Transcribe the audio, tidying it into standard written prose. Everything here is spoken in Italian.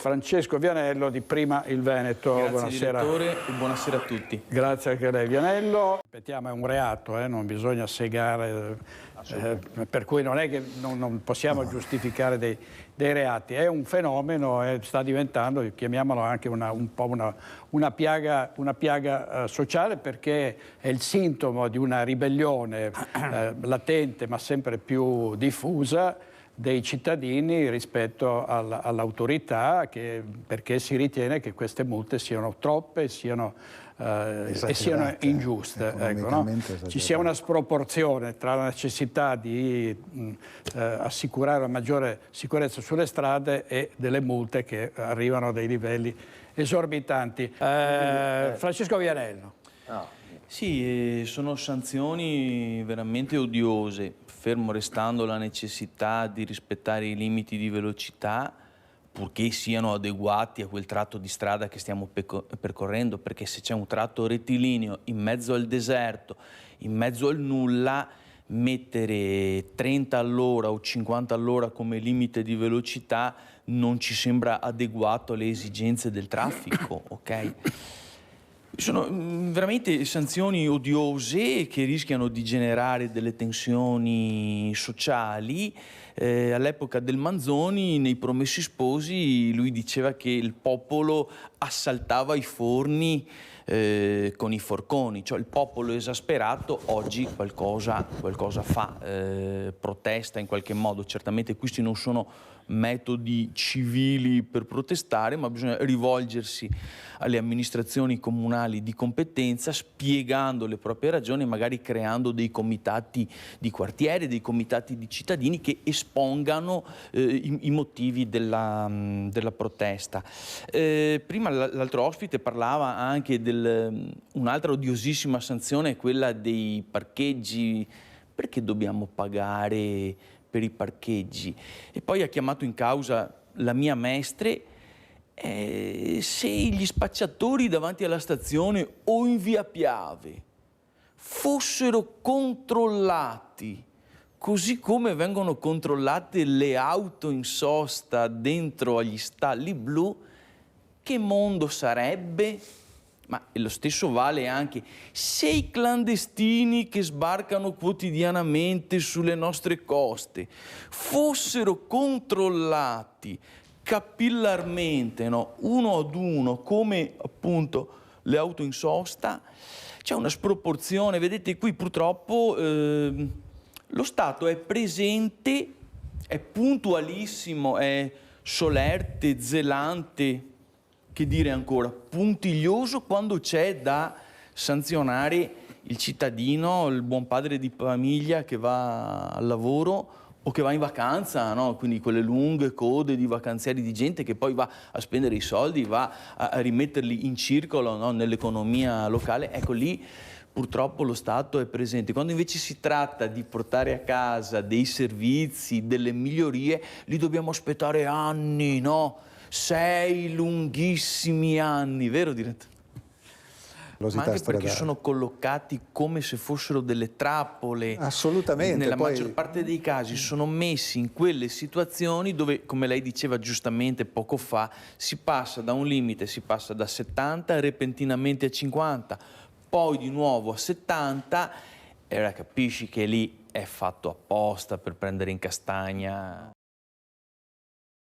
Francesco Vianello di Prima il Veneto. Grazie Buonasera. direttore e buonasera a tutti. Grazie anche a lei Vianello. Ripetiamo, è un reato, non bisogna segare, per cui non è che non possiamo giustificare dei reati. È un fenomeno, sta diventando, chiamiamolo anche un po' una piaga sociale, perché è il sintomo di una ribellione latente ma sempre più diffusa dei cittadini rispetto all'autorità, perché si ritiene che queste multe siano troppe e siano ingiuste. Ecco, no? Ci sia una sproporzione tra la necessità di assicurare una maggiore sicurezza sulle strade e delle multe che arrivano a dei livelli esorbitanti. Francesco Vianello. Sì, sono sanzioni veramente odiose, fermo restando la necessità di rispettare i limiti di velocità, purché siano adeguati a quel tratto di strada che stiamo percorrendo, perché se c'è un tratto rettilineo in mezzo al deserto, in mezzo al nulla, mettere 30 all'ora o 50 all'ora come limite di velocità non ci sembra adeguato alle esigenze del traffico, ok? Sono veramente sanzioni odiose che rischiano di generare delle tensioni sociali. All'epoca del Manzoni, nei Promessi Sposi, lui diceva che il popolo assaltava i forni con i forconi, cioè il popolo esasperato oggi qualcosa fa, protesta in qualche modo. Certamente questi non sono metodi civili per protestare, ma bisogna rivolgersi alle amministrazioni comunali di competenza spiegando le proprie ragioni, magari creando dei comitati di quartiere, dei comitati di cittadini che espongano i motivi della protesta. Prima l'altro ospite parlava anche di un'altra odiosissima sanzione, quella dei parcheggi. Perché dobbiamo pagare per i parcheggi? E poi ha chiamato in causa la mia Mestre. Se gli spacciatori davanti alla stazione o in via Piave fossero controllati così come vengono controllate le auto in sosta dentro agli stalli blu, che mondo sarebbe? Ma lo stesso vale anche se i clandestini che sbarcano quotidianamente sulle nostre coste fossero controllati capillarmente, no? Uno ad uno, come appunto le auto in sosta. C'è una sproporzione, vedete qui purtroppo lo Stato è presente, è puntualissimo, è solerte, zelante, che dire ancora, puntiglioso quando c'è da sanzionare il cittadino, il buon padre di famiglia che va al lavoro o che va in vacanza, no? Quindi quelle lunghe code di vacanzieri, di gente che poi va a spendere i soldi, va a rimetterli in circolo, no? Nell'economia locale. Ecco, lì purtroppo lo Stato è presente. Quando invece si tratta di portare a casa dei servizi, delle migliorie, li dobbiamo aspettare anni, no? 6 lunghissimi anni, vero direttore? Ma anche perché sono collocati come se fossero delle trappole. Assolutamente. Nella maggior parte dei casi sono messi in quelle situazioni dove, come lei diceva giustamente poco fa, si passa da un limite, si passa da 70 repentinamente a 50, poi di nuovo a 70, e ora capisci che lì è fatto apposta per prendere in castagna